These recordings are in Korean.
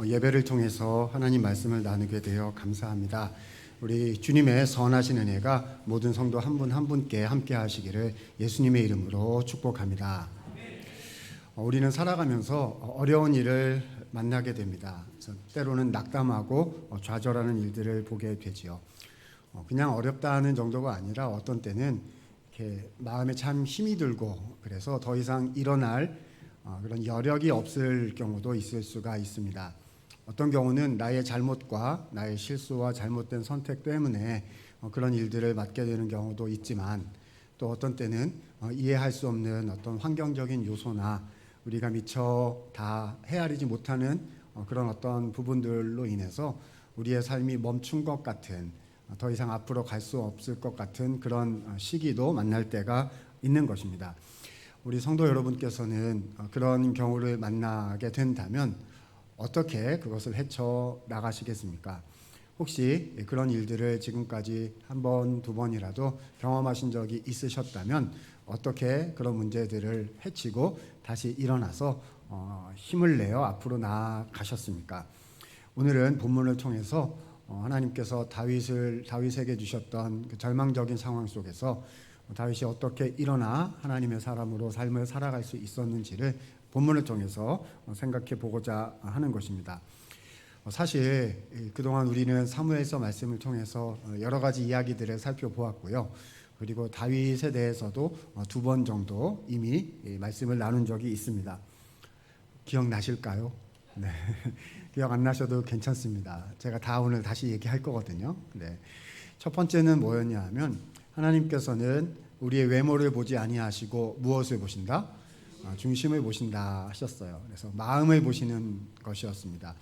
예배를 통해서 하나님 말씀을 나누게 되어 감사합니다. 우리 주님의 선하신 은혜가 모든 성도 한 분 한 분께 함께 하시기를 예수님의 이름으로 축복합니다. 우리는 살아가면서 어려운 일을 만나게 됩니다. 때로는 낙담하고 좌절하는 일들을 보게 되지요. 그냥 어렵다는 정도가 아니라 어떤 때는 이렇게 마음에 참 힘이 들고 그래서 더 이상 일어날 그런 여력이 없을 경우도 있을 수가 있습니다. 어떤 경우는 나의 잘못과 나의 실수와 잘못된 선택 때문에 그런 일들을 맡게 되는 경우도 있지만, 또 어떤 때는 이해할 수 없는 어떤 환경적인 요소나 우리가 미처 다 헤아리지 못하는 그런 어떤 부분들로 인해서 우리의 삶이 멈춘 것 같은, 더 이상 앞으로 갈 수 없을 것 같은 그런 시기도 만날 때가 있는 것입니다. 우리 성도 여러분께서는 그런 경우를 만나게 된다면 어떻게 그것을 헤쳐나가시겠습니까? 혹시 그런 일들을 지금까지 한 번, 두 번이라도 경험하신 적이 있으셨다면 어떻게 그런 문제들을 헤치고 다시 일어나서 힘을 내어 앞으로 나아가셨습니까? 오늘은 본문을 통해서 하나님께서 다윗에게 주셨던 그 절망적인 상황 속에서 다윗이 어떻게 일어나 하나님의 사람으로 삶을 살아갈 수 있었는지를 본문을 통해서 생각해 보고자 하는 것입니다. 사실 그동안 우리는 사무엘서 말씀을 통해서 여러 가지 이야기들을 살펴보았고요. 그리고 다윗에 대해서도 두 번 정도 이미 말씀을 나눈 적이 있습니다. 기억나실까요? 네. 기억 안 나셔도 괜찮습니다. 제가 다 오늘 다시 얘기할 거거든요. 네. 첫 번째는 뭐였냐 하면, 하나님께서는 우리의 외모를 보지 아니하시고 무엇을 보신다? 중심을 보신다 하셨어요. 그래서 마음을 보시는 것이었습니다.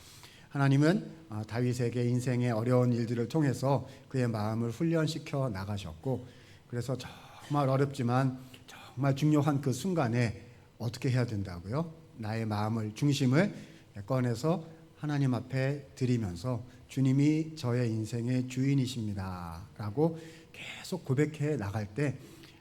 하나님은 다윗에게 인생의 어려운 일들을 통해서 그의 마음을 훈련시켜 나가셨고, 그래서 정말 어렵지만 정말 중요한 그 순간에 어떻게 해야 된다고요? 나의 마음을, 중심을 꺼내서 하나님 앞에 드리면서 주님이 저의 인생의 주인이십니다 라고 계속 고백해 나갈 때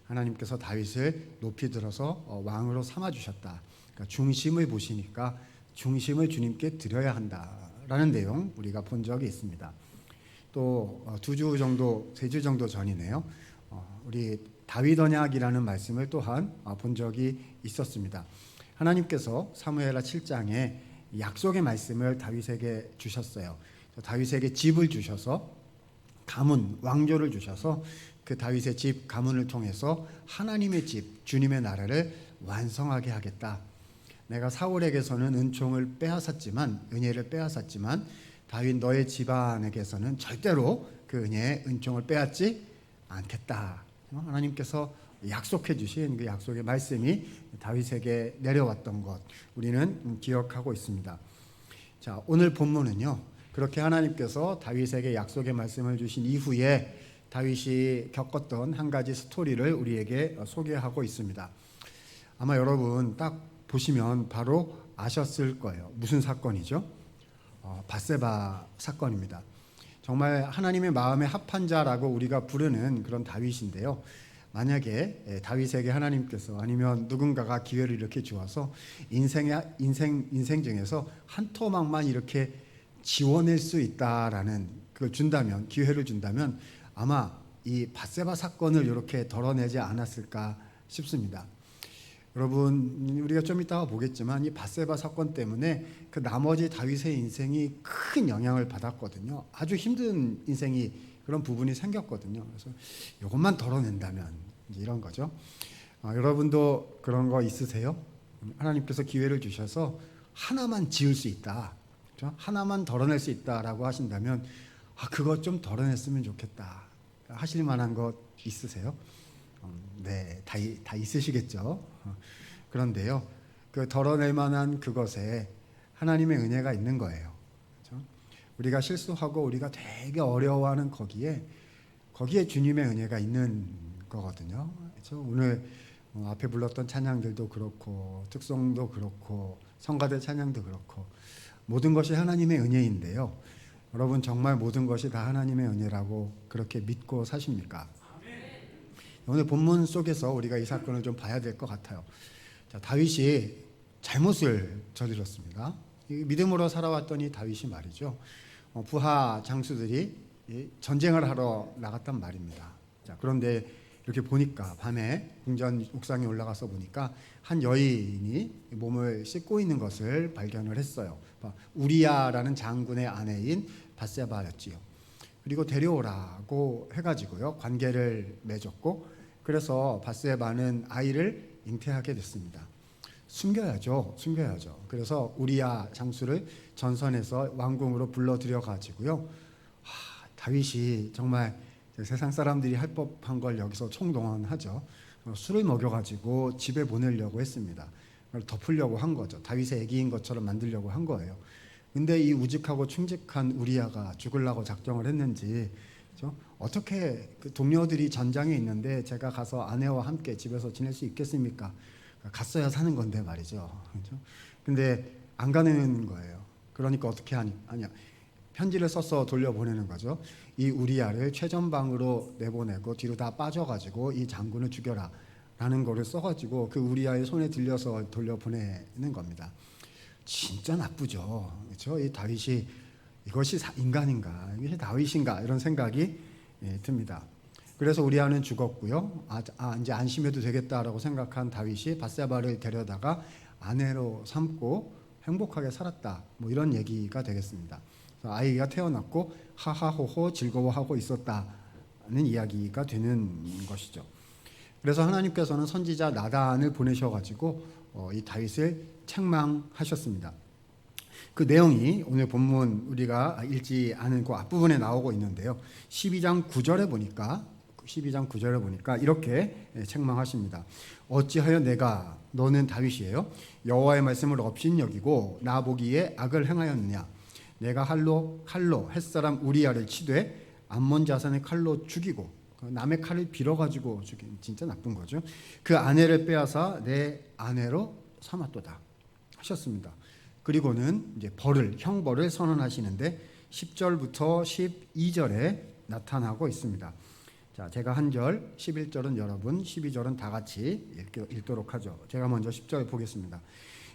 하나님께서 다윗을 높이 들어서 왕으로 삼아주셨다. 그러니까 중심을 보시니까 중심을 주님께 드려야 한다라는 내용 우리가 본 적이 있습니다. 또 2주 정도, 3주 정도 전이네요. 우리 다윗 언약이라는 말씀을 또한 본 적이 있었습니다. 하나님께서 사무엘하 7장에 약속의 말씀을 다윗에게 주셨어요. 다윗에게 집을 주셔서 가문, 왕조를 주셔서 그 다윗의 집 가문을 통해서 하나님의 집, 주님의 나라를 완성하게 하겠다. 내가 사울에게서는 은총을 빼앗았지만, 은혜를 빼앗았지만 다윗 너의 집안에게서는 절대로 그 은혜의 은총을 빼앗지 않겠다. 하나님께서 약속해 주신 그 약속의 말씀이 다윗에게 내려왔던 것 우리는 기억하고 있습니다. 자, 오늘 본문은요, 그렇게 하나님께서 다윗에게 약속의 말씀을 주신 이후에 다윗이 겪었던 한 가지 스토리를 우리에게 소개하고 있습니다. 아마 여러분 딱 보시면 바로 아셨을 거예요. 무슨 사건이죠? 밧세바 사건입니다. 정말 하나님의 마음에 합한 자라고 우리가 부르는 그런 다윗인데요. 만약에 다윗에게 하나님께서 아니면 누군가가 기회를 이렇게 주어서 인생 중에서 한 토막만 이렇게 지워낼 수 있다라는 그걸 준다면, 기회를 준다면 아마 이 밧세바 사건을 이렇게 덜어내지 않았을까 싶습니다. 여러분, 우리가 좀 이따가 보겠지만 이 밧세바 사건 때문에 그 나머지 다윗의 인생이 큰 영향을 받았거든요. 아주 힘든 인생이 그런 부분이 생겼거든요. 그래서 이것만 덜어낸다면 이제 이런 거죠. 여러분도 그런 거 있으세요? 하나님께서 기회를 주셔서 하나만 지을 수 있다, 그렇죠? 하나만 덜어낼 수 있다라고 하신다면 그것 좀 덜어냈으면 좋겠다 하실 만한 것 있으세요? 네, 다 있으시겠죠. 그런데요, 그 덜어낼 만한 그것에 하나님의 은혜가 있는 거예요. 그렇죠? 우리가 실수하고 우리가 되게 어려워하는 거기에 주님의 은혜가 있는 거거든요. 그렇죠? 오늘 앞에 불렀던 찬양들도 그렇고 특송도 그렇고 성가대 찬양도 그렇고 모든 것이 하나님의 은혜인데요. 여러분 정말 모든 것이 다 하나님의 은혜라고 그렇게 믿고 사십니까? 오늘 본문 속에서 우리가 이 사건을 좀 봐야 될 것 같아요. 자, 다윗이 잘못을 저질렀습니다. 믿음으로 살아왔던 이 다윗이 말이죠. 부하 장수들이 전쟁을 하러 나갔단 말입니다. 자, 그런데 이렇게 보니까 밤에 궁전 옥상에 올라가서 보니까 한 여인이 몸을 씻고 있는 것을 발견을 했어요. 우리야라는 장군의 아내인 밧세바였지요. 그리고 데려오라고 해가지고요 관계를 맺었고, 그래서 밧세바는 아이를 잉태하게 됐습니다. 숨겨야죠. 그래서 우리야 장수를 전선에서 왕궁으로 불러들여 가지고요. 다윗이 정말 세상 사람들이 할 법한 걸 여기서 총동원하죠. 술을 먹여가지고 집에 보내려고 했습니다. 그걸 덮으려고 한 거죠. 다윗의 애기인 것처럼 만들려고 한 거예요. 근데 이 우직하고 충직한 우리야가 죽으려고 작정을 했는지, 그렇죠? 어떻게 그 동료들이 전장에 있는데 제가 가서 아내와 함께 집에서 지낼 수 있겠습니까? 갔어야 사는 건데 말이죠. 그렇죠? 근데 안 가는 거예요. 그러니까 어떻게 하냐? 편지를 써서 돌려보내는 거죠. 이 우리야를 최전방으로 내보내고 뒤로 다 빠져가지고 이 장군을 죽여라 라는 거를 써가지고 그 우리야의 손에 들려서 돌려보내는 겁니다. 진짜 나쁘죠. 그렇죠? 이 다윗이 이것이 인간인가, 이것이 다윗인가, 이런 생각이 듭니다. 그래서 우리야는 죽었고요. 이제 안심해도 되겠다라고 생각한 다윗이 밧세바를 데려다가 아내로 삼고 행복하게 살았다, 뭐 이런 얘기가 되겠습니다. 아이가 태어났고 하하호호 즐거워하고 있었다는 이야기가 되는 것이죠. 그래서 하나님께서는 선지자 나단을 보내셔가지고 이 다윗을 책망하셨습니다. 그 내용이 오늘 본문 우리가 읽지 않은 그 앞부분에 나오고 있는데요. 12장 9절에 보니까 이렇게 책망하십니다. 어찌하여 너는 다윗이에요, 여호와의 말씀을 업신여기고 나 보기에 악을 행하였느냐. 내가 칼로 햇사람 우리야를 치되 암몬 자손의 칼로 죽이고, 남의 칼을 빌어가지고 죽인, 진짜 나쁜 거죠. 그 아내를 빼앗아 내 아내로 삼았도다 하셨습니다. 그리고는 이제 형벌을 선언하시는데 10절부터 12절에 나타나고 있습니다. 자, 제가 한 절, 11절은 여러분, 12절은 다 같이 읽도록 하죠. 제가 먼저 10절 보겠습니다.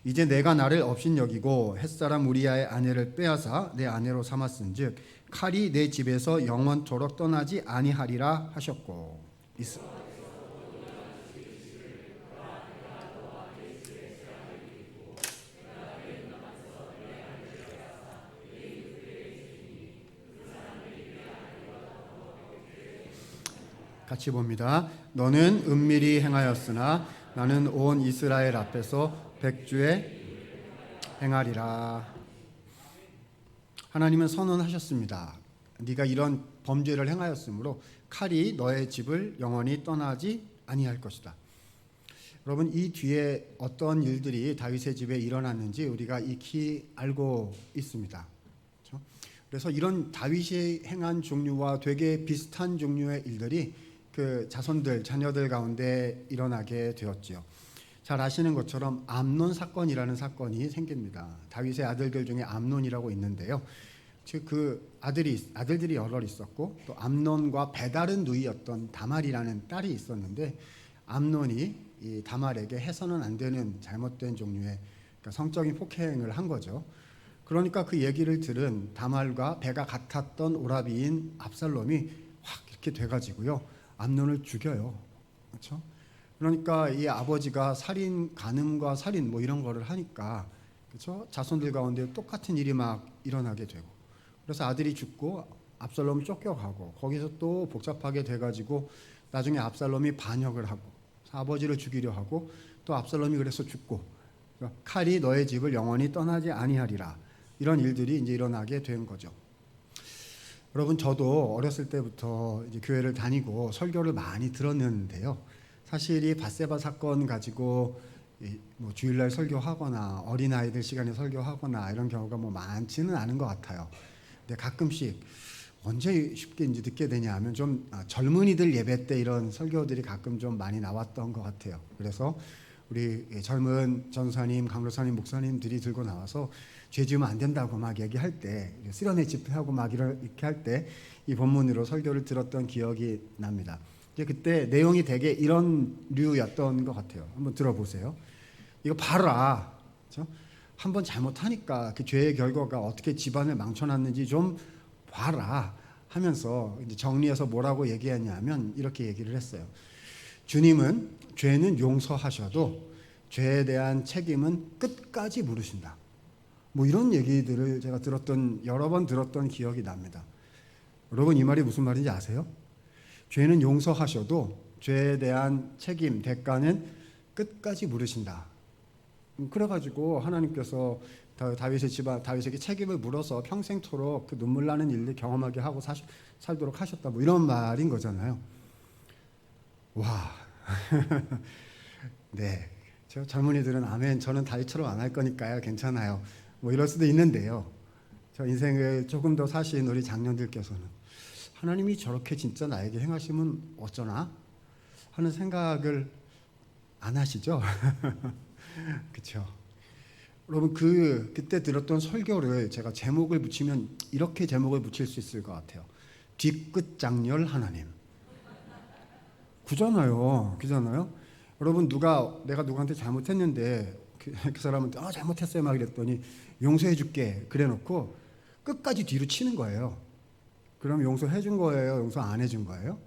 이제 내가 나를 업신여기고 햇사람 우리야의 아내를 빼앗아 내 아내로 삼았은즉 칼이 내 집에서 영원토록 떠나지 아니하리라 하셨고. 같이 봅니다. 너는 은밀히 행하였으나 나는 온 이스라엘 앞에서 백주에 행하리라. 하나님은 선언하셨습니다. 네가 이런 범죄를 행하였으므로 칼이 너의 집을 영원히 떠나지 아니할 것이다. 여러분, 이 뒤에 어떤 일들이 다윗의 집에 일어났는지 우리가 익히 알고 있습니다. 그렇죠? 그래서 이런 다윗이 행한 종류와 되게 비슷한 종류의 일들이 그 자녀들 가운데 일어나게 되었지요. 잘 아시는 것처럼 암논 사건이라는 사건이 생깁니다. 다윗의 아들들 중에 암논이라고 있는데요. 즉 그 아들들이 여러 있었고, 또 암논과 배다른 누이였던 다말이라는 딸이 있었는데, 암논이 이 다말에게 해서는 안 되는 잘못된 종류의, 그러니까 성적인 폭행을 한 거죠. 그러니까 그 얘기를 들은 다말과 배가 같았던 오라비인 압살롬이 확 이렇게 돼가지고요, 암논을 죽여요. 그렇죠? 그러니까 이 아버지가 간음과 살인 뭐 이런 거를 하니까, 그렇죠? 자손들 가운데 똑같은 일이 막 일어나게 되고, 그래서 아들이 죽고 압살롬이 쫓겨가고, 거기서 또 복잡하게 돼가지고 나중에 압살롬이 반역을 하고 아버지를 죽이려 하고, 또 압살롬이 그래서 죽고, 그러니까 칼이 너의 집을 영원히 떠나지 아니하리라, 이런 일들이 이제 일어나게 된 거죠. 여러분, 저도 어렸을 때부터 이제 교회를 다니고 설교를 많이 들었는데요. 사실 이 밧세바 사건 가지고 뭐 주일날 설교하거나 어린아이들 시간에 설교하거나 이런 경우가 뭐 많지는 않은 것 같아요. 근데 가끔씩 언제 쉽게 이제 듣게 되냐 하면 좀 젊은이들 예배 때 이런 설교들이 가끔 좀 많이 나왔던 것 같아요. 그래서 우리 젊은 전사님, 강로사님, 목사님들이 들고 나와서 죄 지으면 안 된다고 막 얘기할 때, 쓰려내 집회하고 막 이렇게 할 때 이 본문으로 설교를 들었던 기억이 납니다. 그때 내용이 되게 이런 류였던 것 같아요. 한번 들어보세요. 이거 봐라. 그렇죠? 한번 잘못하니까 그 죄의 결과가 어떻게 집안을 망쳐놨는지 좀 봐라 하면서 이제 정리해서 뭐라고 얘기했냐면 이렇게 얘기를 했어요. 주님은 죄는 용서하셔도 죄에 대한 책임은 끝까지 물으신다. 뭐 이런 얘기들을 제가 여러 번 들었던 기억이 납니다. 여러분, 이 말이 무슨 말인지 아세요? 죄는 용서하셔도 죄에 대한 책임, 대가는 끝까지 물으신다. 그래가지고 하나님께서 다윗의 집안, 다윗에게 책임을 물어서 평생토록 그 눈물 나는 일을 경험하게 하고 살도록 하셨다. 뭐 이런 말인 거잖아요. 와, 네, 저 젊은이들은 아멘. 저는 다윗처럼 안 할 거니까요. 괜찮아요. 뭐 이럴 수도 있는데요. 저 인생을 조금 더 사신 우리 장년들께서는 하나님이 저렇게 진짜 나에게 행하시면 어쩌나 하는 생각을 안 하시죠? 그렇죠. 여러분, 그때 들었던 설교를 제가 제목을 붙이면 이렇게 제목을 붙일 수 있을 것 같아요. 뒤끝 장렬 하나님. 그잖아요. 여러분, 내가 누구한테 잘못했는데 그 사람한테 잘못했어요 막 이랬더니 용서해 줄게 그래 놓고 끝까지 뒤로 치는 거예요. 그럼 용서해 준 거예요? 용서 안 해준 거예요?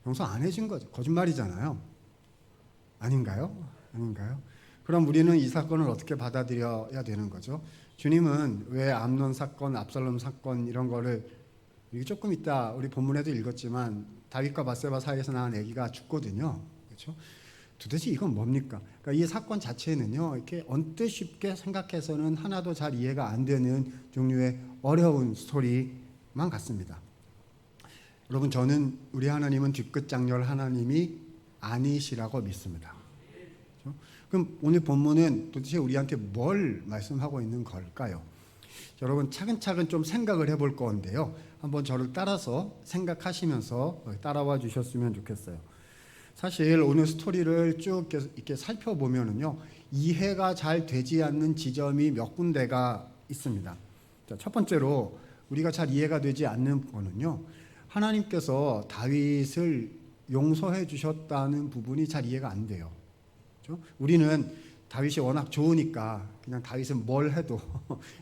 용서 안 해준 거죠. 거짓말이잖아요. 아닌가요? 그럼 우리는 이 사건을 어떻게 받아들여야 되는 거죠? 주님은 왜 암논 사건, 압살롬 사건 이런 거를, 이게 조금 있다 우리 본문에도 읽었지만 다윗과 바세바 사이에서 낳은 아기가 죽거든요. 그렇죠? 도대체 이건 뭡니까? 그러니까 이 사건 자체는요, 이렇게 언뜻 쉽게 생각해서는 하나도 잘 이해가 안 되는 종류의 어려운 스토리만 같습니다. 여러분, 저는 우리 하나님은 뒤끝 장렬 하나님이 아니시라고 믿습니다. 그렇죠? 그럼 오늘 본문은 도대체 우리한테 뭘 말씀하고 있는 걸까요? 여러분, 차근차근 좀 생각을 해볼 건데요. 한번 저를 따라서 생각하시면서 따라와 주셨으면 좋겠어요. 사실 오늘 스토리를 쭉 이렇게 살펴보면은요, 이해가 잘 되지 않는 지점이 몇 군데가 있습니다. 자, 첫 번째로 우리가 잘 이해가 되지 않는 거는요, 하나님께서 다윗을 용서해 주셨다는 부분이 잘 이해가 안 돼요. 그렇죠? 우리는 다윗이 워낙 좋으니까 그냥 다윗은 뭘 해도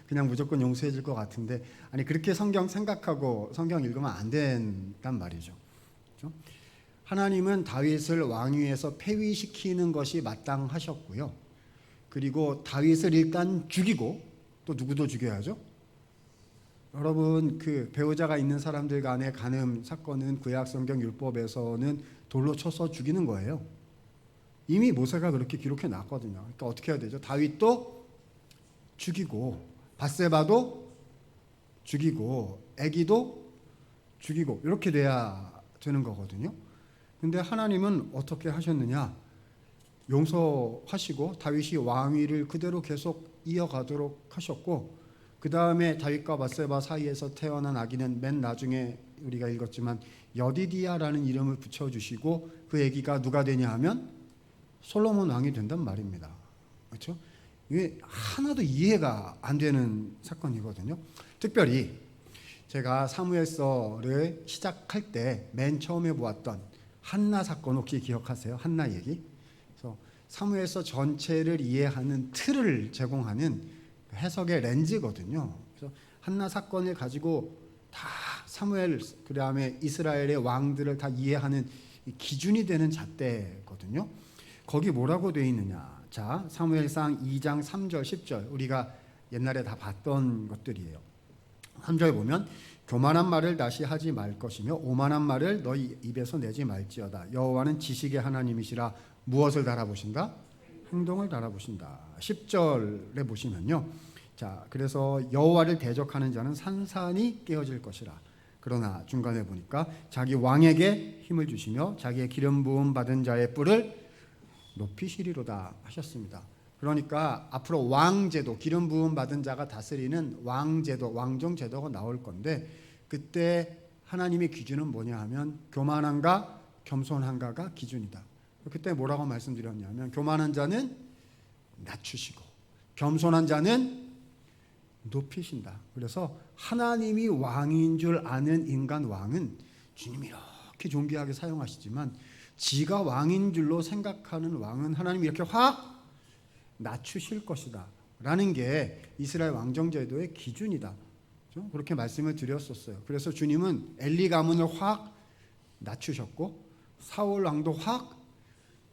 그냥 무조건 용서해 줄 것 같은데, 아니 그렇게 성경 생각하고 성경 읽으면 안 된단 말이죠. 그렇죠? 하나님은 다윗을 왕위에서 폐위시키는 것이 마땅하셨고요. 그리고 다윗을 일단 죽이고 또 누구도 죽여야죠. 여러분, 그 배우자가 있는 사람들 간의 간음 사건은 구약 성경 율법에서는 돌로 쳐서 죽이는 거예요. 이미 모세가 그렇게 기록해 놨거든요. 그러니까 어떻게 해야 되죠? 다윗도 죽이고 바세바도 죽이고 아기도 죽이고 이렇게 돼야 되는 거거든요. 근데 하나님은 어떻게 하셨느냐? 용서하시고 다윗이 왕위를 그대로 계속 이어가도록 하셨고, 그 다음에 다윗과 바세바 사이에서 태어난 아기는 맨 나중에 우리가 읽었지만 여디디아라는 이름을 붙여주시고 그 아기가 누가 되냐 하면 솔로몬 왕이 된단 말입니다. 그렇죠? 이게 하나도 이해가 안 되는 사건이거든요. 특별히 제가 사무엘서를 시작할 때 맨 처음에 보았던 한나 사건 혹시 기억하세요? 한나 얘기. 그래서 사무엘서 전체를 이해하는 틀을 제공하는 해석의 렌즈거든요. 그래서 한나 사건을 가지고 다 사무엘, 그다음에 이스라엘의 왕들을 다 이해하는 기준이 되는 잣대거든요. 거기 뭐라고 되어 있느냐? 자, 사무엘상 2장 3절 10절 우리가 옛날에 다 봤던 것들이에요. 3절 보면 교만한 말을 다시 하지 말 것이며 오만한 말을 너희 입에서 내지 말지어다. 여호와는 지식의 하나님이시라. 무엇을 달아보신다? 행동을 달아보신다. 10절에 보시면요, 자, 그래서 여호와를 대적하는 자는 산산이 깨어질 것이라. 그러나 중간에 보니까 자기 왕에게 힘을 주시며 자기의 기름 부음 받은 자의 뿔을 높이시리로다 하셨습니다. 그러니까 앞으로 왕제도, 기름 부음 받은 자가 다스리는 왕제도, 왕정 제도가 나올 건데, 그때 하나님의 기준은 뭐냐 하면 교만한가 겸손한가가 기준이다. 그때 뭐라고 말씀드렸냐면 교만한 자는 낮추시고 겸손한 자는 높이신다. 그래서 하나님이 왕인 줄 아는 인간 왕은 주님이 이렇게 존귀하게 사용하시지만 지가 왕인 줄로 생각하는 왕은 하나님이 이렇게 확 낮추실 것이다. 라는 게 이스라엘 왕정제도의 기준이다. 그렇게 말씀을 드렸었어요. 그래서 주님은 엘리 가문을 확 낮추셨고 사울 왕도 확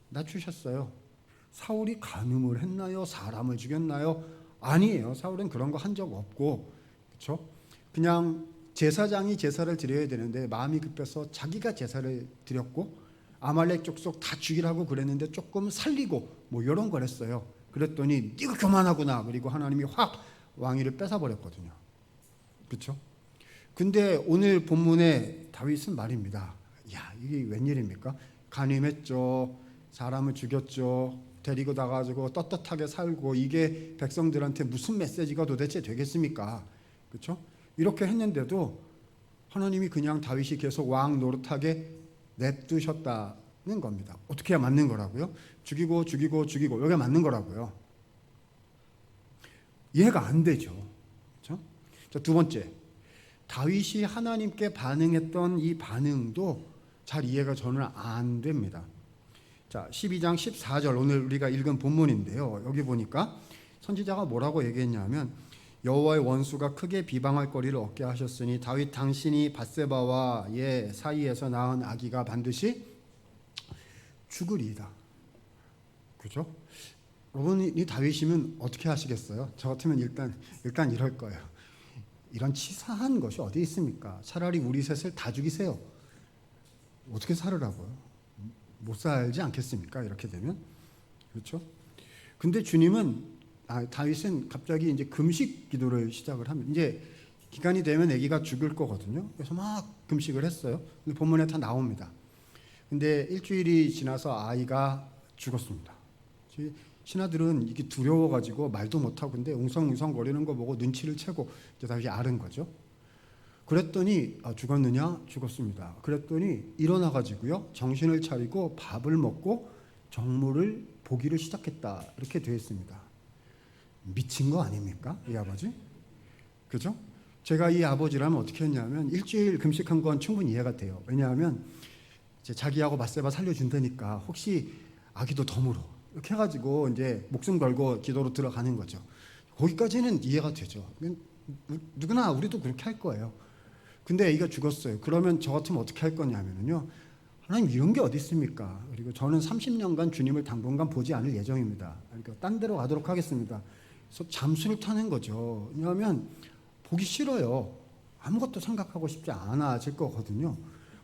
낮추셨어요. 사울이 간음을 했나요? 사람을 죽였나요? 아니에요. 사울은 그런 거 한 적 없고, 그렇죠? 그냥 제사장이 제사를 드려야 되는데 마음이 급해서 자기가 제사를 드렸고 아말렉 족속 다 죽이라고 그랬는데 조금 살리고 뭐 이런 걸 했어요. 그랬더니 네가 교만하구나. 그리고 하나님이 확 왕위를 뺏어버렸거든요. 그렇죠? 근데 오늘 본문에 다윗은 말입니다. 야, 이게 웬일입니까? 간음했죠. 사람을 죽였죠. 데리고 나가지고 떳떳하게 살고 이게 백성들한테 무슨 메시지가 도대체 되겠습니까? 그렇죠? 이렇게 했는데도 하나님이 그냥 다윗이 계속 왕 노릇하게 냅두셨다는 겁니다. 어떻게 해야 맞는 거라고요? 죽이고 이게 맞는 거라고요. 이해가 안 되죠. 그렇죠? 자, 두 번째, 다윗이 하나님께 반응했던 이 반응도 잘 이해가 저는 안 됩니다. 자, 12장 14절 오늘 우리가 읽은 본문인데요. 여기 보니까 선지자가 뭐라고 얘기했냐면 여호와의 원수가 크게 비방할 거리를 얻게 하셨으니 다윗 당신이 밧세바와의 사이에서 낳은 아기가 반드시 죽으리이다. 그죠? 여러분이 다윗이면 어떻게 하시겠어요? 저 같으면 일단 이럴 거예요. 이런 치사한 것이 어디 있습니까? 차라리 우리 셋을 다 죽이세요. 어떻게 살으라고요? 못 살지 않겠습니까? 이렇게 되면. 그렇죠? 근데 주님은 다윗은 갑자기 이제 금식 기도를 시작을 하면 이제 기간이 되면 아기가 죽을 거거든요. 그래서 막 금식을 했어요. 근데 본문에 다 나옵니다. 근데 일주일이 지나서 아이가 죽었습니다. 신하들은 이게 두려워가지고 말도 못하고 근데 웅성웅성 거리는 거 보고 눈치를 채고 이제 다시 앓은 거죠. 그랬더니 죽었느냐? 죽었습니다. 그랬더니 일어나가지고요 정신을 차리고 밥을 먹고 정물을 보기를 시작했다. 이렇게 되어 있습니다. 미친 거 아닙니까? 이 아버지? 그죠? 제가 이 아버지라면 어떻게 했냐면 일주일 금식한 건 충분히 이해가 돼요. 왜냐하면 이제 자기하고 밧세바 살려준다니까 혹시 아기도 덤으로 이렇게 해가지고 이제 목숨 걸고 기도로 들어가는 거죠. 거기까지는 이해가 되죠. 누구나 우리도 그렇게 할 거예요. 근데 애가 죽었어요. 그러면 저 같으면 어떻게 할 거냐면요. 하나님 이런 게 어디 있습니까? 그리고 저는 30년간 주님을 당분간 보지 않을 예정입니다. 그러니까 딴 데로 가도록 하겠습니다. 그래서 잠수를 타는 거죠. 왜냐하면 보기 싫어요. 아무것도 생각하고 싶지 않아질 거거든요.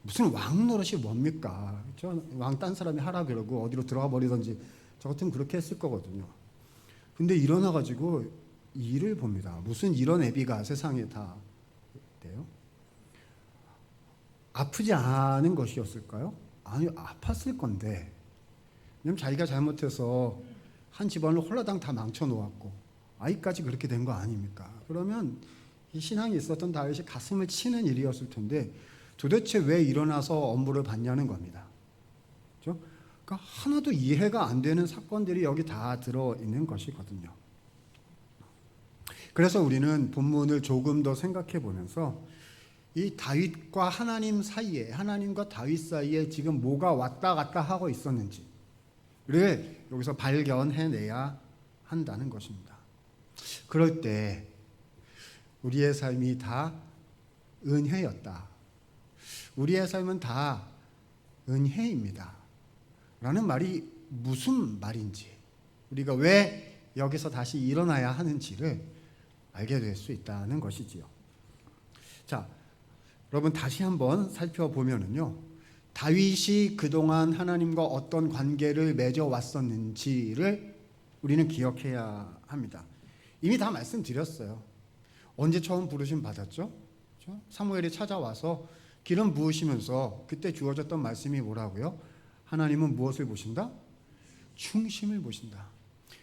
무슨 왕 노릇이 뭡니까? 그렇죠? 왕 딴 사람이 하라 그러고 어디로 들어가 버리든지 저 같으면 그렇게 했을 거거든요. 근데 일어나가지고 일을 봅니다. 무슨 이런 애비가 세상에 다 돼요? 아프지 않은 것이었을까요? 아니, 아팠을 건데. 왜냐면 자기가 잘못해서 한 집안을 홀라당 다 망쳐놓았고 아이까지 그렇게 된 거 아닙니까? 그러면 이 신앙이 있었던 다윗이 가슴을 치는 일이었을 텐데 도대체 왜 일어나서 업무를 받냐는 겁니다. 그렇죠? 그러니까 하나도 이해가 안 되는 사건들이 여기 다 들어있는 것이거든요. 그래서 우리는 본문을 조금 더 생각해 보면서 이 다윗과 하나님 사이에, 하나님과 다윗 사이에 지금 뭐가 왔다 갔다 하고 있었는지를 여기서 발견해내야 한다는 것입니다. 그럴 때 우리의 삶이 다 은혜였다. 우리의 삶은 다 은혜입니다. 라는 말이 무슨 말인지, 우리가 왜 여기서 다시 일어나야 하는지를 알게 될 수 있다는 것이지요. 자, 여러분 다시 한번 살펴보면은요, 다윗이 그동안 하나님과 어떤 관계를 맺어왔었는지를 우리는 기억해야 합니다. 이미 다 말씀드렸어요. 언제 처음 부르심 받았죠? 그렇죠? 사무엘이 찾아와서 기름 부으시면서 그때 주어졌던 말씀이 뭐라고요? 하나님은 무엇을 보신다? 충심을 보신다.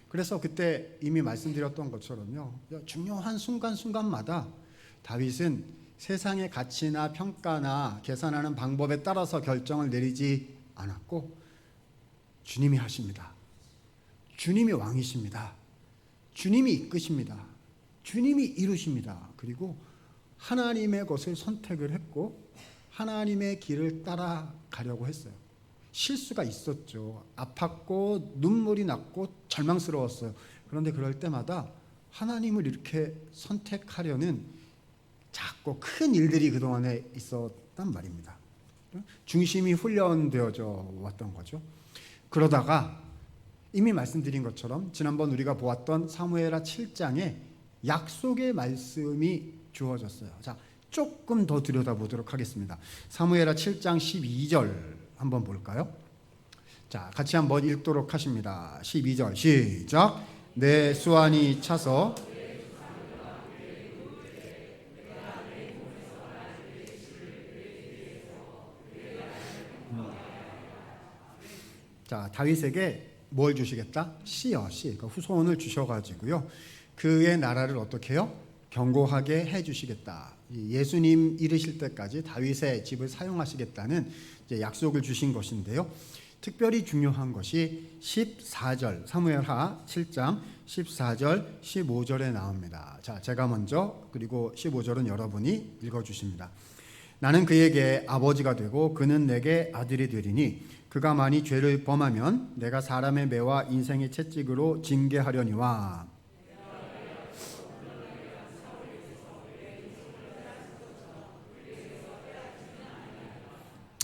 그래서 그때 이미 말씀드렸던 것처럼요, 중요한 순간순간마다 다윗은 세상의 가치나 평가나 계산하는 방법에 따라서 결정을 내리지 않았고 주님이 하십니다. 주님이 왕이십니다. 주님이 이끄십니다. 주님이 이루십니다. 그리고 하나님의 것을 선택을 했고 하나님의 길을 따라가려고 했어요. 실수가 있었죠. 아팠고 눈물이 났고 절망스러웠어요. 그런데 그럴 때마다 하나님을 이렇게 선택하려는 작고 큰 일들이 그동안에 있었단 말입니다. 중심이 훈련되어져 왔던 거죠. 그러다가 이미 말씀드린 것처럼 지난번 우리가 보았던 사무엘하 7장에 약속의 말씀이 주어졌어요. 자, 조금 더 들여다보도록 하겠습니다. 사무엘하 7장 12절 한번 볼까요? 자, 같이 한번 읽도록 하십니다. 12절 시작. 내 수완이 차서 자, 다윗에게 뭘 주시겠다? 씨요, 씨. 그러니까 후손을 주셔가지고요. 그의 나라를 어떻게 해요? 견고하게 해주시겠다. 예수님 이르실 때까지 다윗의 집을 사용하시겠다는 이제 약속을 주신 것인데요. 특별히 중요한 것이 14절, 사무엘하 7장 14절, 15절에 나옵니다. 자, 제가 먼저 그리고 15절은 여러분이 읽어주십니다. 나는 그에게 아버지가 되고 그는 내게 아들이 되리니 그가 만일 죄를 범하면 내가 사람의 매와 인생의 채찍으로 징계하려니와.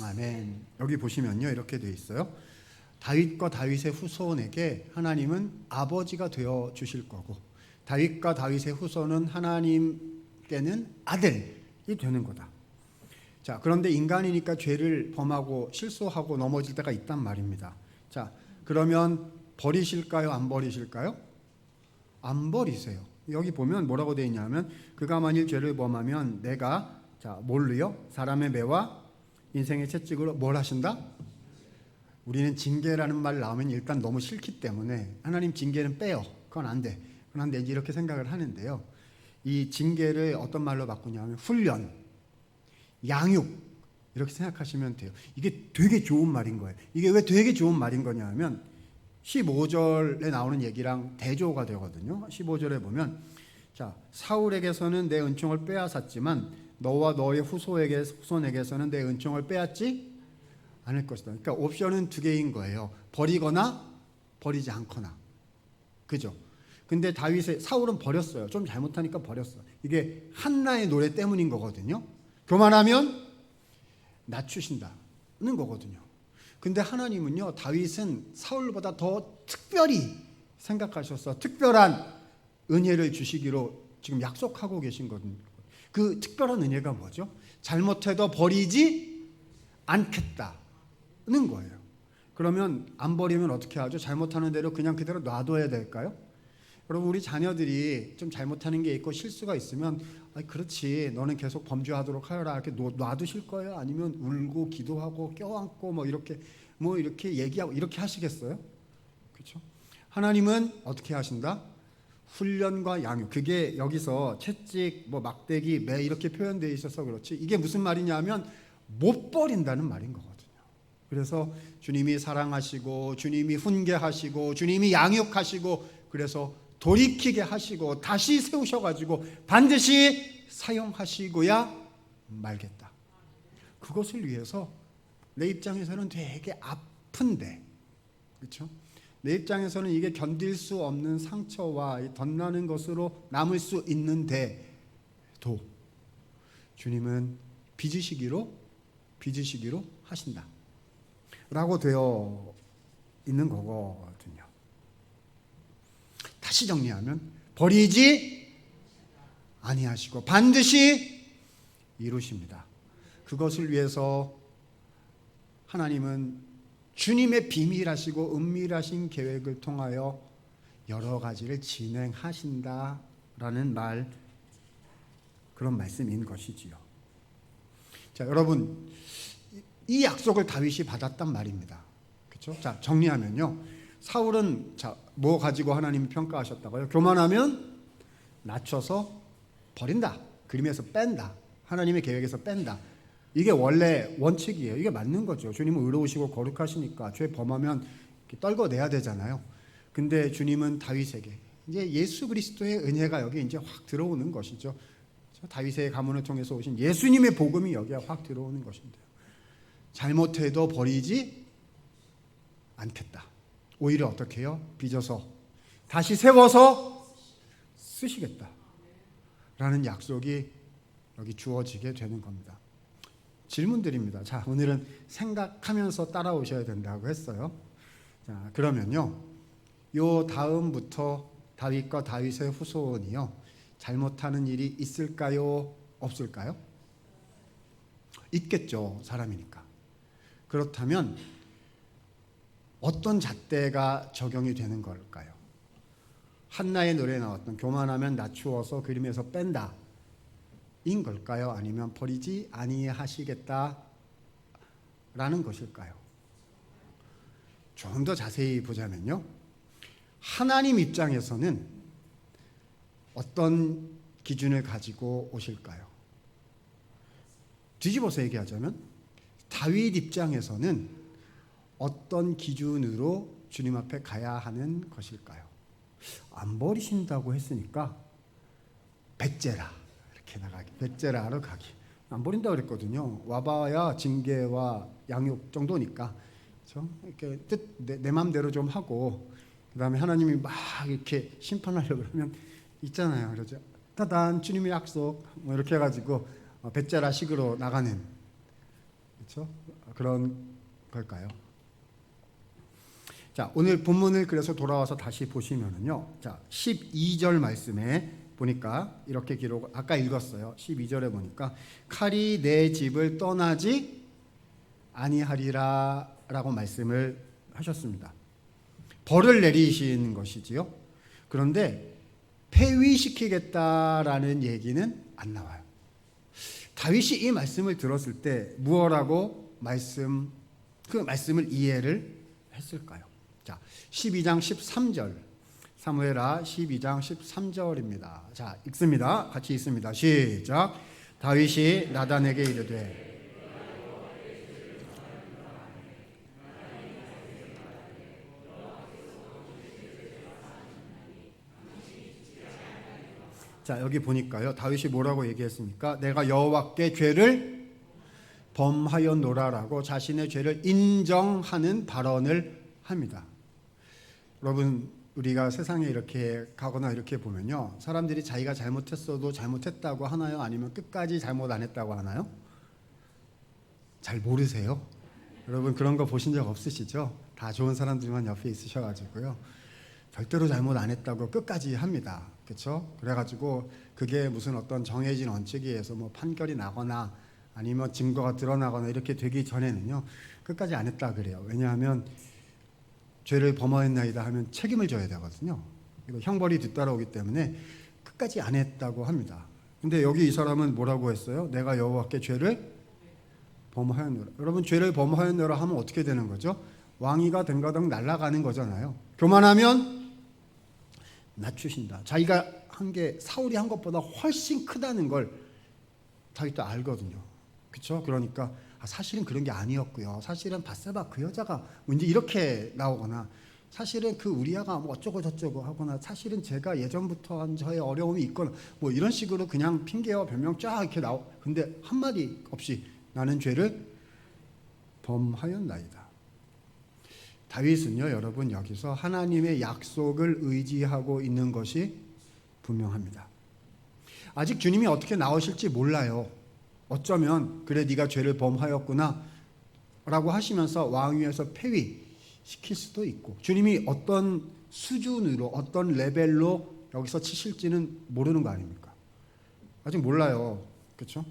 아멘. 여기 보시면요 이렇게 되어 있어요. 다윗과 다윗의 후손에게 하나님은 아버지가 되어 주실 거고 다윗과 다윗의 후손은 하나님께는 아들이 되는 거다. 자, 그런데 인간이니까 죄를 범하고 실수하고 넘어질 때가 있단 말입니다. 자, 그러면 버리실까요? 안 버리실까요? 안 버리세요. 여기 보면 뭐라고 되어 있냐면 그가 만일 죄를 범하면 내가 자, 뭘로요? 사람의 매와 인생의 채찍으로 뭘 하신다? 우리는 징계라는 말 나오면 일단 너무 싫기 때문에 하나님 징계는 빼요. 그건 안 돼. 그건 안 되지 이렇게 생각을 하는데요. 이 징계를 어떤 말로 바꾸냐면 훈련, 양육 이렇게 생각하시면 돼요. 이게 되게 좋은 말인 거예요. 이게 왜 되게 좋은 말인 거냐 하면 15절에 나오는 얘기랑 대조가 되거든요. 15절에 보면 자, 사울에게서는 내 은총을 빼앗았지만 너와 너의 후손에게서는 내 은총을 빼앗지 않을 것이다. 그러니까 옵션은 두 개인 거예요. 버리거나 버리지 않거나. 그죠? 근데 사울은 버렸어요. 좀 잘못하니까 버렸어. 이게 한나의 노래 때문인 거거든요. 교만하면 낮추신다는 거거든요. 근데 하나님은요, 다윗은 사울보다 더 특별히 생각하셔서 특별한 은혜를 주시기로 지금 약속하고 계신 거거든요. 그 특별한 은혜가 뭐죠? 잘못해도 버리지 않겠다는 거예요. 그러면 안 버리면 어떻게 하죠? 잘못하는 대로 그냥 그대로 놔둬야 될까요? 여러분, 우리 자녀들이 좀 잘못하는 게 있고 실수가 있으면 그렇지, 너는 계속 범죄하도록 하여라 이렇게 놔두실 거예요? 아니면 울고 기도하고 껴안고 뭐 이렇게 얘기하고 이렇게 하시겠어요? 그렇죠? 하나님은 어떻게 하신다? 훈련과 양육. 그게 여기서 채찍, 막대기, 매 이렇게 표현되어 있어서 그렇지. 이게 무슨 말이냐면 못 버린다는 말인 거거든요. 그래서 주님이 사랑하시고 주님이 훈계하시고 주님이 양육하시고 그래서 돌이키게 하시고 다시 세우셔가지고 반드시 사용하시고야 말겠다. 그것을 위해서 내 입장에서는 되게 아픈데, 그렇죠? 내 입장에서는 이게 견딜 수 없는 상처와 덧나는 것으로 남을 수 있는데도 주님은 빚으시기로 하신다 라고 되어 있는 거거든요. 다시 정리하면 버리지 아니하시고 반드시 이루십니다. 그것을 위해서 하나님은 주님의 비밀하시고 은밀하신 계획을 통하여 여러 가지를 진행하신다라는 그런 말씀인 것이지요. 자, 여러분, 이 약속을 다윗이 받았단 말입니다. 그렇죠? 자, 정리하면요. 사울은 뭐 가지고 하나님이 평가하셨다고요? 교만하면 낮춰서 버린다. 그림에서 뺀다. 하나님의 계획에서 뺀다. 이게 원래 원칙이에요. 이게 맞는 거죠. 주님은 의로우시고 거룩하시니까 죄 범하면 떨궈내야 되잖아요. 근데 주님은 다윗에게 이제 예수 그리스도의 은혜가 여기 이제 확 들어오는 것이죠. 다윗의 가문을 통해서 오신 예수님의 복음이 여기에 확 들어오는 것인데요. 잘못해도 버리지 않겠다. 오히려 어떻게 해요? 빚어서 다시 세워서 쓰시겠다라는 약속이 여기 주어지게 되는 겁니다. 질문드립니다. 자, 오늘은 생각하면서 따라오셔야 된다고 했어요. 자, 그러면요, 요 다음부터 다윗과 다윗의 후손이요, 잘못하는 일이 있을까요? 없을까요? 있겠죠. 사람이니까. 그렇다면 어떤 잣대가 적용이 되는 걸까요? 한나의 노래에 나왔던 교만하면 낮추어서 그림에서 뺀다 인 걸까요? 아니면 버리지 아니하시겠다라는 것일까요? 좀 더 자세히 보자면요, 하나님 입장에서는 어떤 기준을 가지고 오실까요? 뒤집어서 얘기하자면 다윗 입장에서는 어떤 기준으로 주님 앞에 가야 하는 것일까요? 안 버리신다고 했으니까 배째라, 이렇게 나가기, 배째라로 가기. 안 버린다고 그랬거든요. 와봐야 징계와 양육 정도니까, 그렇죠? 이렇게 뜻 내 맘대로 좀 하고, 그 다음에 하나님이 막 이렇게 심판하려고 그러면 있잖아요. 그러죠. 따단 주님의 약속 뭐 이렇게 해가지고 배째라식으로 나가는, 그렇죠? 그런 걸까요? 자, 오늘 본문을 그래서 돌아와서 다시 보시면은요, 자, 12절 말씀에 보니까 이렇게 기록, 아까 읽었어요. 12절에 보니까 칼이 내 집을 떠나지 아니하리라 라고 말씀을 하셨습니다. 벌을 내리신 것이지요. 그런데 폐위시키겠다라는 얘기는 안 나와요. 다윗이 이 말씀을 들었을 때 무엇라고 그 말씀을 이해를 했을까요? 자, 12장 13절, 사무엘하 12장 13절입니다. 자, 읽습니다. 같이 읽습니다. 시작. 다윗이 나단에게 이르되, 자, 여기 보니까요, 다윗이 뭐라고 얘기했습니까? 내가 여호와께 죄를 범하였노라라고 자신의 죄를 인정하는 발언을 합니다. 여러분, 우리가 세상에 이렇게 가거나 이렇게 보면요, 사람들이 자기가 잘못했어도 잘못했다고 하나요? 아니면 끝까지 잘못 안 했다고 하나요? 잘 모르세요? 여러분, 그런 거 보신 적 없으시죠? 다 좋은 사람들만 옆에 있으셔가지고요, 절대로 잘못 안 했다고 끝까지 합니다. 그렇죠? 그래가지고 그게 무슨 어떤 정해진 원칙에 의해서 뭐 판결이 나거나 아니면 증거가 드러나거나 이렇게 되기 전에는요, 끝까지 안 했다 그래요. 왜냐하면 죄를 범하였나이다 하면 책임을 져야 되거든요. 이거 형벌이 뒤따라오기 때문에 끝까지 안 했다고 합니다. 근데 여기 이 사람은 뭐라고 했어요? 내가 여호와께 죄를 범하였노라. 여러분, 죄를 범하였노라 하면 어떻게 되는 거죠? 왕위가 댕가덩 날아가는 거잖아요. 교만하면 낮추신다. 자기가 한 게 사울이 한 것보다 훨씬 크다는 걸 자기도 알거든요. 그렇죠? 그러니까 사실은 그런 게 아니었고요. 사실은 바세바 그 여자가 이제 이렇게 나오거나, 사실은 그 우리아가 뭐 어쩌고 저쩌고 하거나, 사실은 제가 예전부터 한 저의 어려움이 있거나, 뭐 이런 식으로 그냥 핑계와 변명 쫙 이렇게 근데 한마디 없이 나는 죄를 범하였나이다. 다윗은요, 여러분, 여기서 하나님의 약속을 의지하고 있는 것이 분명합니다. 아직 주님이 어떻게 나오실지 몰라요. 어쩌면 그래 네가 죄를 범하였구나 라고 하시면서 왕위에서 폐위시킬 수도 있고, 주님이 어떤 수준으로 어떤 레벨로 여기서 치실지는 모르는 거 아닙니까? 아직 몰라요. 그렇죠?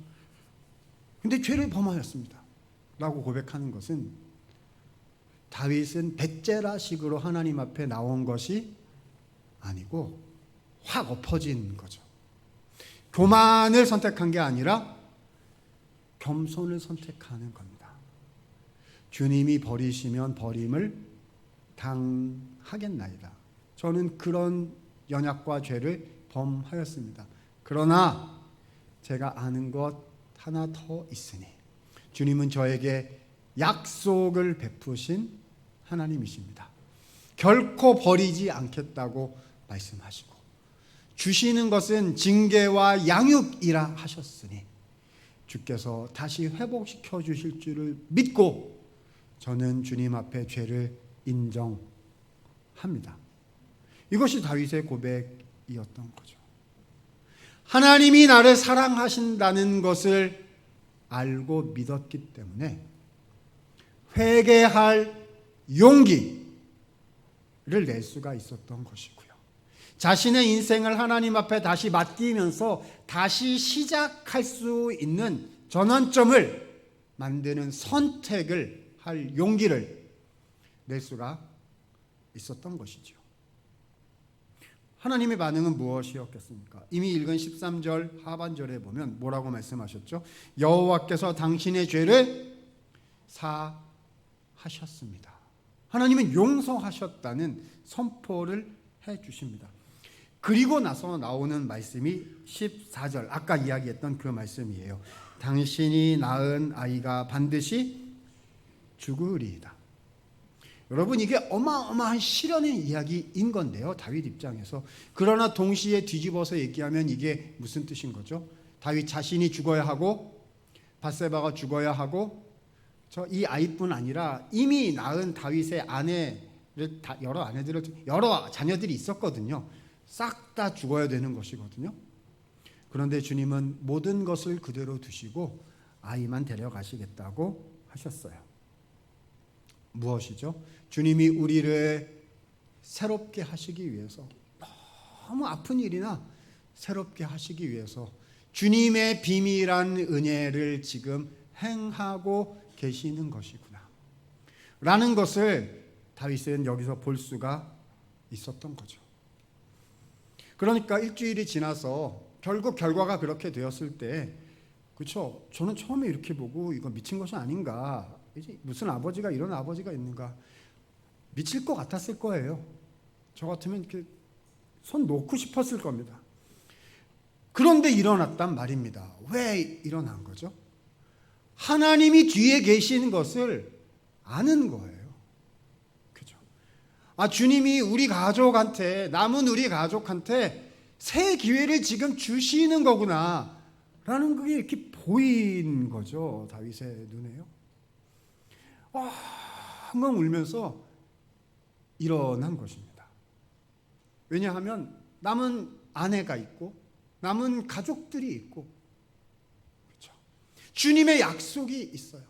근데 죄를 범하였습니다 라고 고백하는 것은, 다윗은 배째라식으로 하나님 앞에 나온 것이 아니고 확 엎어진 거죠. 교만을 선택한 게 아니라 겸손을 선택하는 겁니다. 주님이 버리시면 버림을 당하겠나이다. 저는 그런 연약과 죄를 범하였습니다. 그러나 제가 아는 것 하나 더 있으니, 주님은 저에게 약속을 베푸신 하나님이십니다. 결코 버리지 않겠다고 말씀하시고, 주시는 것은 징계와 양육이라 하셨으니 주께서 다시 회복시켜 주실 줄을 믿고 저는 주님 앞에 죄를 인정합니다. 이것이 다윗의 고백이었던 거죠. 하나님이 나를 사랑하신다는 것을 알고 믿었기 때문에 회개할 용기를 낼 수가 있었던 것이고요. 자신의 인생을 하나님 앞에 다시 맡기면서 다시 시작할 수 있는 전환점을 만드는 선택을 할 용기를 낼 수가 있었던 것이죠. 하나님의 반응은 무엇이었겠습니까? 이미 읽은 13절 하반절에 보면 뭐라고 말씀하셨죠? 여호와께서 당신의 죄를 사하셨습니다. 하나님은 용서하셨다는 선포를 해 주십니다. 그리고 나서 나오는 말씀이 14절, 아까 이야기했던 그 말씀이에요. 당신이 낳은 아이가 반드시 죽으리이다. 여러분, 이게 어마어마한 시련의 이야기인 건데요, 다윗 입장에서. 그러나 동시에 뒤집어서 얘기하면 이게 무슨 뜻인 거죠? 다윗 자신이 죽어야 하고 밧세바가 죽어야 하고 이 아이뿐 아니라 이미 낳은 다윗의 아내를 여러 자녀들이 있었거든요. 싹 다 죽어야 되는 것이거든요. 그런데 주님은 모든 것을 그대로 두시고 아이만 데려가시겠다고 하셨어요. 무엇이죠? 주님이 우리를 새롭게 하시기 위해서, 너무 아픈 일이나 새롭게 하시기 위해서 주님의 비밀한 은혜를 지금 행하고 계시는 것이구나 라는 것을 다윗은 여기서 볼 수가 있었던 거죠. 그러니까 일주일이 지나서 결국 결과가 그렇게 되었을 때, 그렇죠? 저는 처음에 이렇게 보고 이거 미친 것이 아닌가, 이제 무슨 아버지가 이런 아버지가 있는가, 미칠 것 같았을 거예요. 저 같으면 이렇게 손 놓고 싶었을 겁니다. 그런데 일어났단 말입니다. 왜 일어난 거죠? 하나님이 뒤에 계신 것을 아는 거예요. 그죠? 주님이 우리 가족한테, 남은 우리 가족한테 새 기회를 지금 주시는 거구나 라는 그게 이렇게 보인 거죠, 다윗의 눈에요. 한번 울면서 일어난 것입니다. 왜냐하면 남은 아내가 있고 남은 가족들이 있고, 그렇죠? 주님의 약속이 있어요.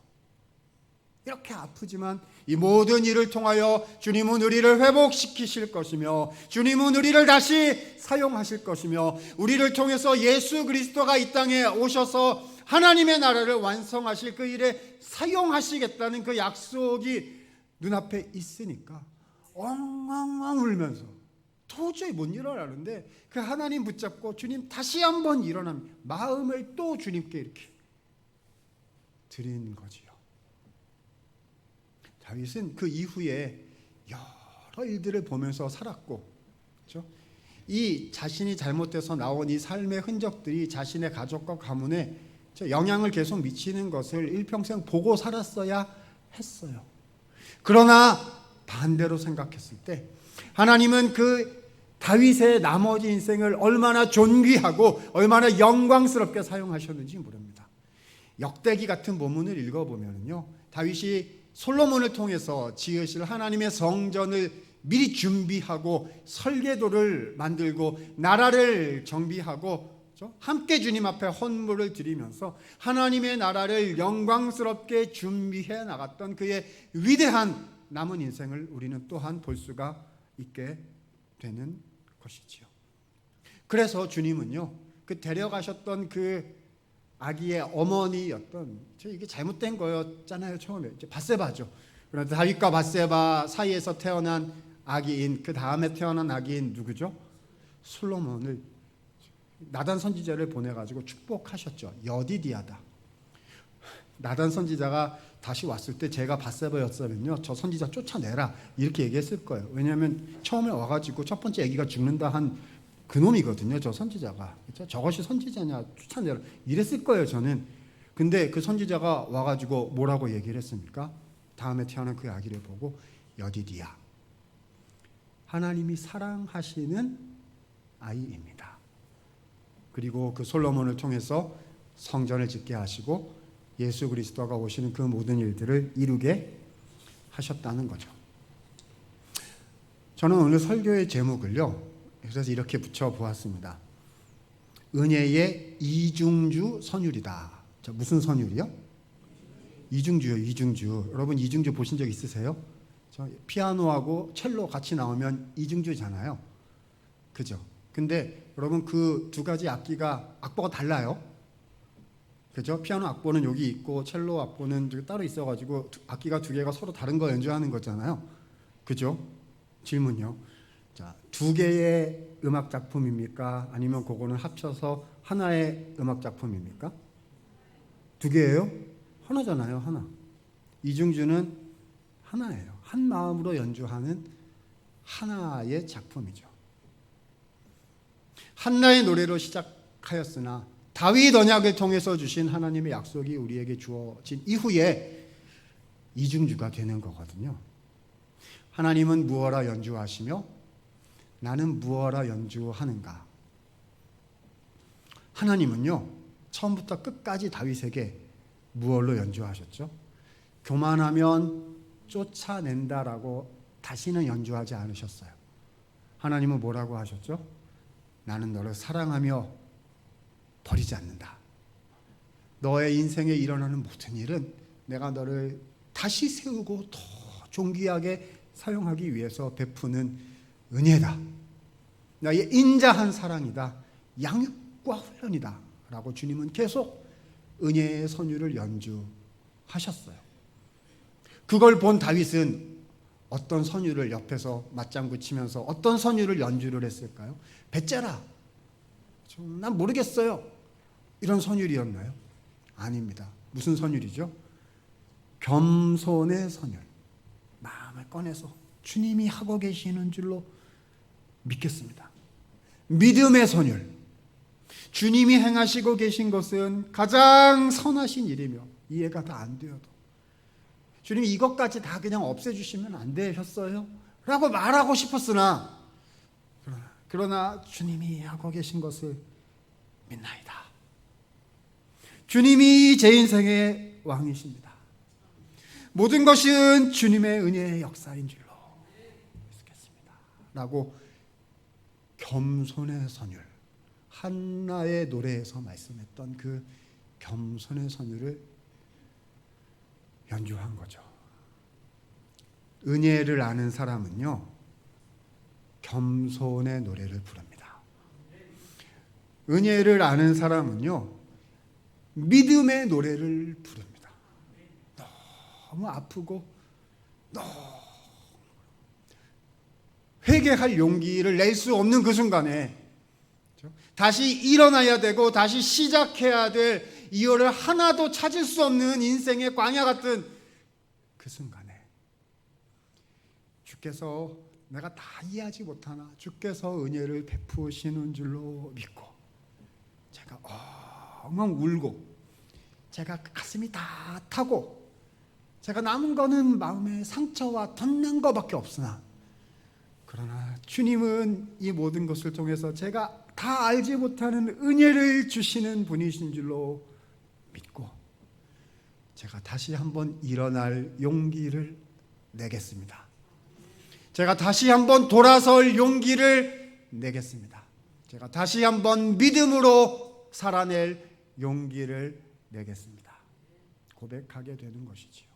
이렇게 아프지만 이 모든 일을 통하여 주님은 우리를 회복시키실 것이며 주님은 우리를 다시 사용하실 것이며 우리를 통해서 예수 그리스도가 이 땅에 오셔서 하나님의 나라를 완성하실 그 일에 사용하시겠다는 그 약속이 눈앞에 있으니까 엉엉엉 울면서 도저히 못 일어나는데 그 하나님 붙잡고 주님 다시 한번 일어나면 마음을 또 주님께 이렇게 드린 거지요. 다윗은 그 이후에 여러 일들을 보면서 살았고, 그렇죠? 이 자신이 잘못돼서 나온 이 삶의 흔적들이 자신의 가족과 가문에 영향을 계속 미치는 것을 일평생 보고 살았어야 했어요. 그러나 반대로 생각했을 때 하나님은 그 다윗의 나머지 인생을 얼마나 존귀하고 얼마나 영광스럽게 사용하셨는지 모릅니다. 역대기 같은 본문을 읽어보면요, 다윗이 솔로몬을 통해서 지으실 하나님의 성전을 미리 준비하고 설계도를 만들고 나라를 정비하고 함께 주님 앞에 헌물을 드리면서 하나님의 나라를 영광스럽게 준비해 나갔던 그의 위대한 남은 인생을 우리는 또한 볼 수가 있게 되는 것이지요. 그래서 주님은요, 그 데려가셨던 그 아기의 어머니였던, 이게 잘못된 거였잖아요. 처음에 이제 밧세바죠. 그런데 다윗과 밧세바 사이에서 태어난 아기인, 그 다음에 태어난 아기인 누구죠? 솔로몬을 나단 선지자를 보내가지고 축복하셨죠. 여디디아다. 나단 선지자가 다시 왔을 때 제가 밧세바였으면요, 저 선지자 쫓아내라 이렇게 얘기했을 거예요. 왜냐하면 처음에 와가지고 첫 번째 아기가 죽는다 한 그놈이거든요, 저 선지자가. 그렇죠? 저것이 선지자냐, 쫓아내라 이랬을 거예요, 저는. 근데 그 선지자가 와가지고 뭐라고 얘기를 했습니까? 다음에 태어난 그 아기를 보고 여디디아, 하나님이 사랑하시는 아이입니다. 그리고 그 솔로몬을 통해서 성전을 짓게 하시고 예수 그리스도가 오시는 그 모든 일들을 이루게 하셨다는 거죠. 저는 오늘 설교의 제목을요, 그래서 이렇게 붙여보았습니다. 은혜의 이중주 선율이다. 자, 무슨 선율이요? 이중주요, 이중주. 여러분 이중주 보신 적 있으세요? 저 피아노하고 첼로 같이 나오면 이중주잖아요. 그죠? 근데 여러분 그 두 가지 악기가 악보가 달라요. 그죠? 피아노 악보는 여기 있고 첼로 악보는 따로 있어가지고 악기가 두 개가 서로 다른 거 연주하는 거잖아요. 그죠? 질문요. 자, 두 개의 음악 작품입니까? 아니면 그거는 합쳐서 하나의 음악 작품입니까? 두 개예요? 하나잖아요, 하나. 이중주는 하나예요. 한 마음으로 연주하는 하나의 작품이죠. 한나의 노래로 시작하였으나 다윗 언약을 통해서 주신 하나님의 약속이 우리에게 주어진 이후에 이중주가 되는 거거든요. 하나님은 무엇라 연주하시며 나는 무엇라 연주하는가? 하나님은요, 처음부터 끝까지 다윗에게 무엇로 연주하셨죠? 교만하면 쫓아낸다라고 다시는 연주하지 않으셨어요. 하나님은 뭐라고 하셨죠? 나는 너를 사랑하며 버리지 않는다. 너의 인생에 일어나는 모든 일은 내가 너를 다시 세우고 더 존귀하게 사용하기 위해서 베푸는 은혜다. 나의 인자한 사랑이다. 양육과 훈련이다. 라고 주님은 계속 은혜의 선율을 연주하셨어요. 그걸 본 다윗은 어떤 선율을 옆에서 맞장구 치면서 어떤 선율을 연주를 했을까요? 배째라. 난 모르겠어요. 이런 선율이었나요? 아닙니다. 무슨 선율이죠? 겸손의 선율. 마음을 꺼내서 주님이 하고 계시는 줄로 믿겠습니다. 믿음의 선율. 주님이 행하시고 계신 것은 가장 선하신 일이며 이해가 다 안 되어도 주님이 이것까지 다 그냥 없애주시면 안 되셨어요? 라고 말하고 싶었으나 그러나 주님이 하고 계신 것을 믿나이다. 주님이 제 인생의 왕이십니다. 모든 것은 주님의 은혜의 역사인 줄로 믿겠습니다. 라고 겸손의 선율, 한나의 노래에서 말씀했던 그 겸손의 선율을 연주한 거죠. 은혜를 아는 사람은요, 겸손의 노래를 부릅니다. 은혜를 아는 사람은요, 믿음의 노래를 부릅니다. 너무 아프고 너무 회개할 용기를 낼 수 없는 그 순간에 다시 일어나야 되고 다시 시작해야 될 이유를 하나도 찾을 수 없는 인생의 광야 같은 그 순간에 주께서 내가 다 이해하지 못하나 주께서 은혜를 베푸시는 줄로 믿고 제가 엉엉 울고 제가 가슴이 다 타고 제가 남은 거는 마음의 상처와 덧난 것밖에 없으나 그러나 주님은 이 모든 것을 통해서 제가 다 알지 못하는 은혜를 주시는 분이신 줄로 믿고 제가 다시 한번 일어날 용기를 내겠습니다. 제가 다시 한번 돌아설 용기를 내겠습니다. 제가 다시 한번 믿음으로 살아낼 용기를 내겠습니다. 고백하게 되는 것이지요.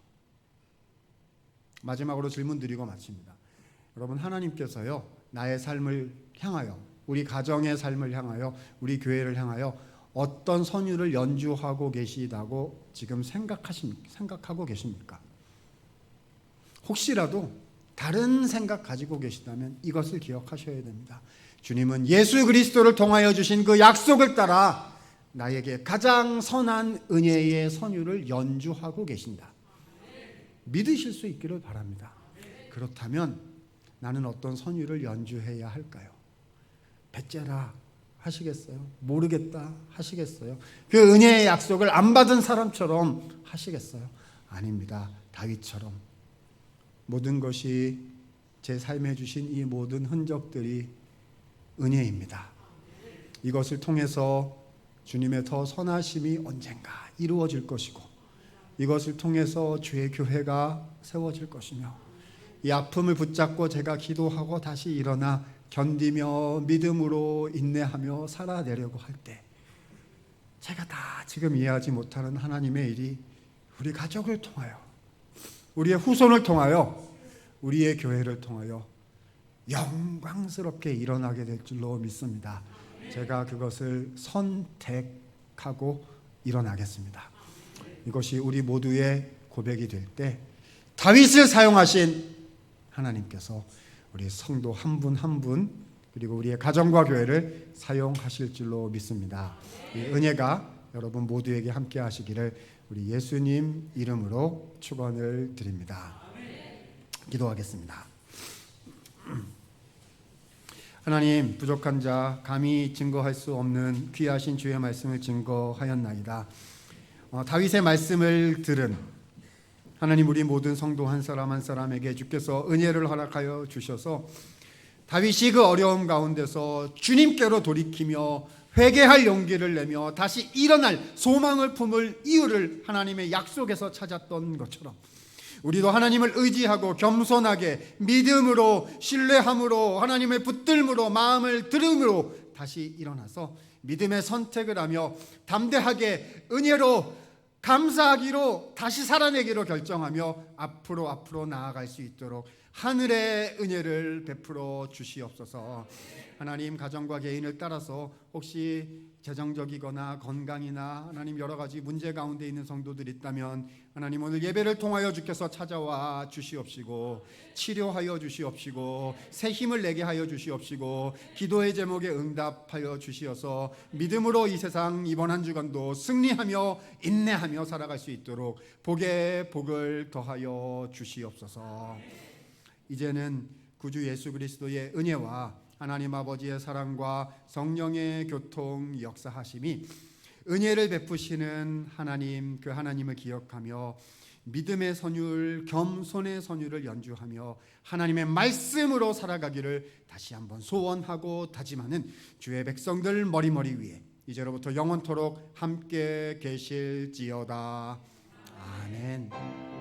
마지막으로 질문 드리고 마칩니다. 여러분, 하나님께서요, 나의 삶을 향하여, 우리 가정의 삶을 향하여, 우리 교회를 향하여 어떤 선율을 연주하고 계시다고 지금 생각하고 계십니까? 혹시라도 다른 생각 가지고 계시다면 이것을 기억하셔야 됩니다. 주님은 예수 그리스도를 통하여 주신 그 약속을 따라 나에게 가장 선한 은혜의 선율을 연주하고 계신다. 믿으실 수 있기를 바랍니다. 그렇다면 나는 어떤 선율을 연주해야 할까요? 배째라 하시겠어요? 모르겠다 하시겠어요? 그 은혜의 약속을 안 받은 사람처럼 하시겠어요? 아닙니다. 다윗처럼 모든 것이 제 삶에 주신 이 모든 흔적들이 은혜입니다. 이것을 통해서 주님의 더 선하심이 언젠가 이루어질 것이고 이것을 통해서 주의 교회가 세워질 것이며 이 아픔을 붙잡고 제가 기도하고 다시 일어나 견디며 믿음으로 인내하며 살아내려고 할 때 제가 다 지금 이해하지 못하는 하나님의 일이 우리 가족을 통하여, 우리의 후손을 통하여, 우리의 교회를 통하여 영광스럽게 일어나게 될 줄로 믿습니다. 제가 그것을 선택하고 일어나겠습니다. 이것이 우리 모두의 고백이 될 때 다윗을 사용하신 하나님께서 우리 성도 한 분 한 분, 그리고 우리의 가정과 교회를 사용하실 줄로 믿습니다. 이 은혜가 여러분 모두에게 함께 하시기를 우리 예수님 이름으로 축원을 드립니다. 기도하겠습니다. 하나님, 부족한 자 감히 증거할 수 없는 귀하신 주의 말씀을 증거하였나이다. 다윗의 말씀을 들은 하나님, 우리 모든 성도 한 사람 한 사람에게 주께서 은혜를 허락하여 주셔서 다윗이 그 어려움 가운데서 주님께로 돌이키며 회개할 용기를 내며 다시 일어날 소망을 품을 이유를 하나님의 약속에서 찾았던 것처럼 우리도 하나님을 의지하고 겸손하게 믿음으로, 신뢰함으로, 하나님의 붙들므로, 마음을 들음으로 다시 일어나서 믿음의 선택을 하며 담대하게 은혜로 감사하기로 다시 살아내기로 결정하며 앞으로 나아갈 수 있도록 하늘의 은혜를 베풀어 주시옵소서. 하나님, 가정과 개인을 따라서 혹시 재정적이거나 건강이나 하나님 여러 가지 문제 가운데 있는 성도들이 있다면 하나님, 오늘 예배를 통하여 주께서 찾아와 주시옵시고 치료하여 주시옵시고 새 힘을 내게 하여 주시옵시고 기도의 제목에 응답하여 주시어서 믿음으로 이 세상 이번 한 주간도 승리하며 인내하며 살아갈 수 있도록 복에 복을 더하여 주시옵소서. 이제는 구주 예수 그리스도의 은혜와 하나님 아버지의 사랑과 성령의 교통 역사하심이 은혜를 베푸시는 하나님, 그 하나님을 기억하며 믿음의 선율, 겸손의 선율을 연주하며 하나님의 말씀으로 살아가기를 다시 한번 소원하고 다짐하는 주의 백성들 머리머리 위에 이제로부터 영원토록 함께 계실지어다. 아멘.